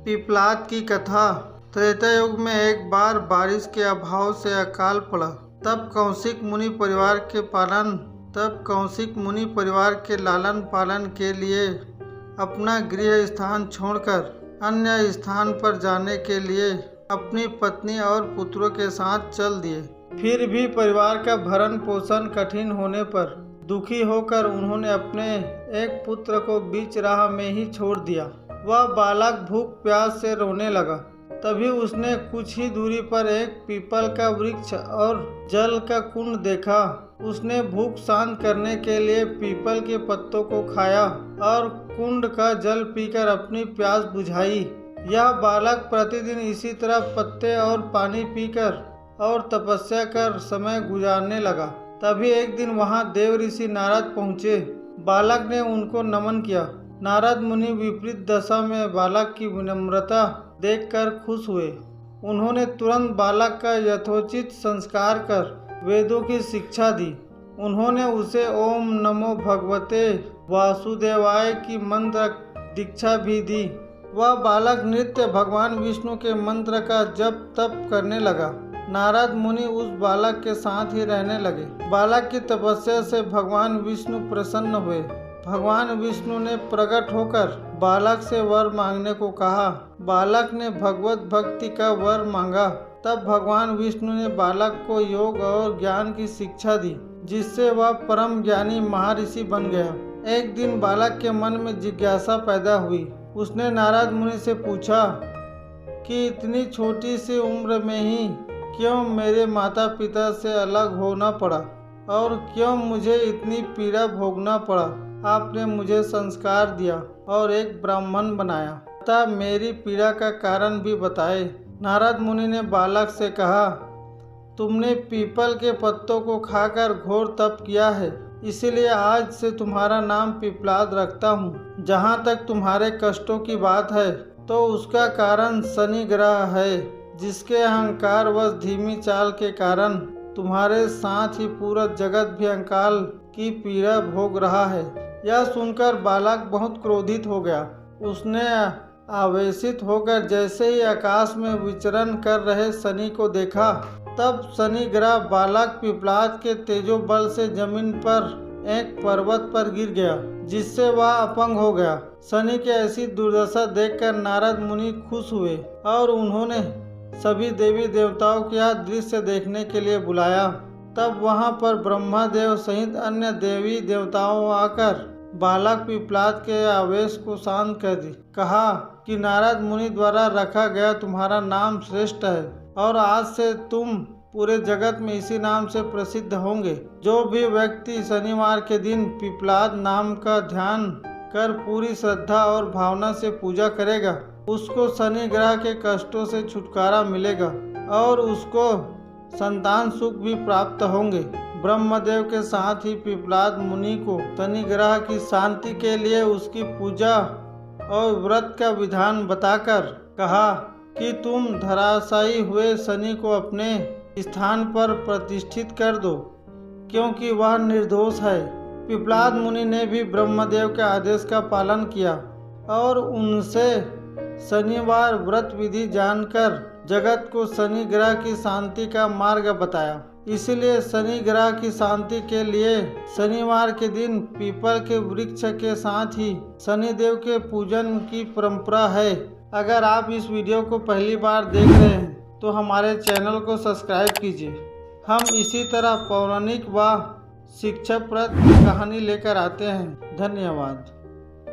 पिपलाद की कथा। त्रेता युग में एक बार बारिश के अभाव से अकाल पड़ा। तब कौशिक मुनि परिवार के लालन पालन के लिए अपना गृह स्थान छोड़कर अन्य स्थान पर जाने के लिए अपनी पत्नी और पुत्रों के साथ चल दिए। फिर भी परिवार का भरण पोषण कठिन होने पर दुखी होकर उन्होंने अपने एक पुत्र को बीच राह में ही छोड़ दिया। वह बालक भूख प्यास से रोने लगा। तभी उसने कुछ ही दूरी पर एक पीपल का वृक्ष और जल का कुंड देखा। उसने भूख शांत करने के लिए पीपल के पत्तों को खाया और कुंड का जल पीकर अपनी प्यास बुझाई। यह बालक प्रतिदिन इसी तरह पत्ते और पानी पीकर और तपस्या कर समय गुजारने लगा। तभी एक दिन वहां देव ऋषि नारद पहुँचे। बालक ने उनको नमन किया। नारद मुनि विपरीत दशा में बालक की विनम्रता देखकर खुश हुए। उन्होंने तुरंत बालक का यथोचित संस्कार कर वेदों की शिक्षा दी। उन्होंने उसे ओम नमो भगवते वासुदेवाय की मंत्र दीक्षा भी दी। वह बालक नित्य भगवान विष्णु के मंत्र का जप तप करने लगा। नारद मुनि उस बालक के साथ ही रहने लगे। बालक की तपस्या से भगवान विष्णु प्रसन्न हुए। भगवान विष्णु ने प्रकट होकर बालक से वर मांगने को कहा। बालक ने भगवत भक्ति का वर मांगा। तब भगवान विष्णु ने बालक को योग और ज्ञान की शिक्षा दी, जिससे वह परम ज्ञानी महर्षि बन गया। एक दिन बालक के मन में जिज्ञासा पैदा हुई। उसने नारद मुनि से पूछा कि इतनी छोटी सी उम्र में ही क्यों मेरे माता पिता से अलग होना पड़ा और क्यों मुझे इतनी पीड़ा भोगना पड़ा। आपने मुझे संस्कार दिया और एक ब्राह्मण बनाया, अतः मेरी पीड़ा का कारण भी बताए। नारद मुनि ने बालक से कहा, तुमने पीपल के पत्तों को खाकर घोर तप किया है, इसीलिए आज से तुम्हारा नाम पिपलाद रखता हूँ। जहाँ तक तुम्हारे कष्टों की बात है तो उसका कारण शनि ग्रह है, जिसके अहंकार व धीमी चाल के कारण तुम्हारे साथ ही पूरा जगत भी अकाल की पीड़ा भोग रहा है। यह सुनकर बालक बहुत क्रोधित हो गया। उसने आवेशित होकर जैसे ही आकाश में विचरण कर रहे शनि को देखा, तब शनि ग्रह बालक पिपलाद के तेजो बल से जमीन पर एक पर्वत पर गिर गया, जिससे वह अपंग हो गया। शनि की ऐसी दुर्दशा देखकर नारद मुनि खुश हुए और उन्होंने सभी देवी देवताओं के यहाँ दृश्य देखने के लिए बुलाया। तब वहाँ पर ब्रह्मा देव सहित अन्य देवी देवताओं आकर बालक पिपलाद के आवेश को शांत कर दी। कहा कि नारद मुनि द्वारा रखा गया तुम्हारा नाम श्रेष्ठ है और आज से तुम पूरे जगत में इसी नाम से प्रसिद्ध होंगे। जो भी व्यक्ति शनिवार के दिन पिपलाद नाम का ध्यान कर पूरी श्रद्धा और भावना से पूजा करेगा, उसको शनि ग्रह के कष्टों से छुटकारा मिलेगा और उसको संतान सुख भी प्राप्त होंगे। ब्रह्मदेव के साथ ही पिपलाद मुनि को शनि ग्रह की शांति के लिए उसकी पूजा और व्रत का विधान बताकर कहा कि तुम धराशायी हुए शनि को अपने स्थान पर प्रतिष्ठित कर दो, क्योंकि वह निर्दोष है। पिपलाद मुनि ने भी ब्रह्मदेव के आदेश का पालन किया और उनसे शनिवार व्रत विधि जानकर जगत को शनि ग्रह की शांति का मार्ग बताया। इसलिए शनि ग्रह की शांति के लिए शनिवार के दिन पीपल के वृक्ष के साथ ही शनिदेव के पूजन की परंपरा है। अगर आप इस वीडियो को पहली बार देख रहे हैं तो हमारे चैनल को सब्सक्राइब कीजिए। हम इसी तरह पौराणिक व शिक्षाप्रद कहानी लेकर आते हैं। धन्यवाद।